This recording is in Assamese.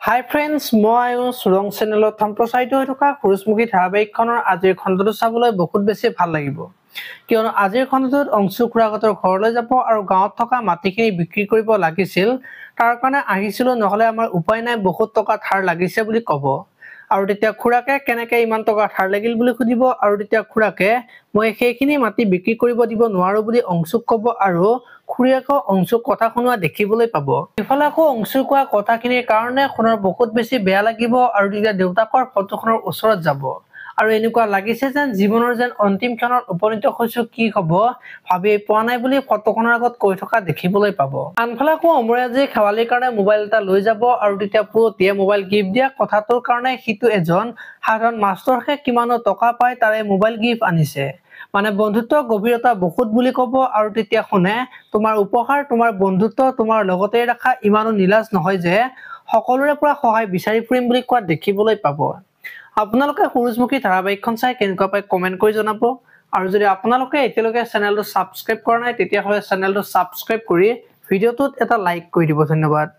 হাই ফ্ৰেণ্ডছ, মই সুৰং চেনেলত সম্প্ৰচাৰিত হৈ থকা সূৰুযমুখী ধাৰাবাহিকখনৰ আজিৰ খণ্ডটো চাবলৈ বহুত বেছি ভাল লাগিব। কিয়নো আজিৰ খণ্ডটোত অংশু খুৰাহঁতৰ ঘৰলৈ যাব আৰু গাঁৱত থকা মাটিখিনি বিক্ৰী কৰিব লাগিছিল। তাৰ কাৰণে আহিছিলোঁ, নহ'লে আমাৰ উপায় নাই, বহুত টকা ধাৰ লাগিছে বুলি ক'ব। আৰু তেতিয়া খুৰাকে কেনেকৈ ইমান টকা ধাৰ লাগিল বুলি সুধিব, আৰু তেতিয়া খুৰাকে মই সেইখিনি মাটি বিক্ৰী কৰিব দিব নোৱাৰোঁ বুলি অংশুক ক'ব, আৰু খুৰীয়েকো অংশুক কথা শুনোৱা দেখিবলৈ পাব। ইফালে আকৌ অংশুৰ কোৱা কথাখিনিৰ কাৰণে শুনৰ বহুত বেছি বেয়া লাগিব, আৰু তেতিয়া দেউতাকৰ ফটোখনৰ ওচৰত যাব আৰু এনেকুৱা লাগিছে যেন জীৱনৰ যেন অন্তিম ক্ষণত উপনীত হৈছোঁ, কি হ'ব ভাবি পোৱা নাই বুলি ফটোখনৰ আগত কৈ থকা দেখিবলৈ পাব। আনফালে আকৌ অমৰাজে শেৱালিৰ কাৰণে মোবাইল এটা লৈ যাব, আৰু তেতিয়া পুৰতিয়ে মোবাইল গিফ্ট দিয়া কথাটোৰ কাৰণে সিটো এজন সাধাৰণ মাষ্টৰহে কিমানো টকা পায় তাৰে মোবাইল গিফ্ট আনিছে। মানে বন্ধুত্ব গভীৰতা বহুত বুলি ক'ব, আৰু তেতিয়া শুনে তোমাৰ উপহাৰ তোমাৰ বন্ধুত্ব তোমাৰ লগতে ৰাখা ইমানো নিলাজ নহয় যে সকলোৰে পৰা সহায় বিচাৰি ফুৰিম বুলি কোৱা দেখিবলৈ পাব। আপোনালোকে সূৰুযমুখী ধাৰাবাহিকখন চাই কেনেকুৱা পায় কমেণ্ট কৰি জনাব, আৰু যদি আপোনালোকে এতিয়ালৈকে চেনেলটো ছাবস্ক্ৰাইব কৰা নাই তেতিয়াহ'লে চেনেলটো ছাবস্ক্ৰাইব কৰি ভিডিঅ'টোত এটা লাইক কৰি দিব। ধন্যবাদ।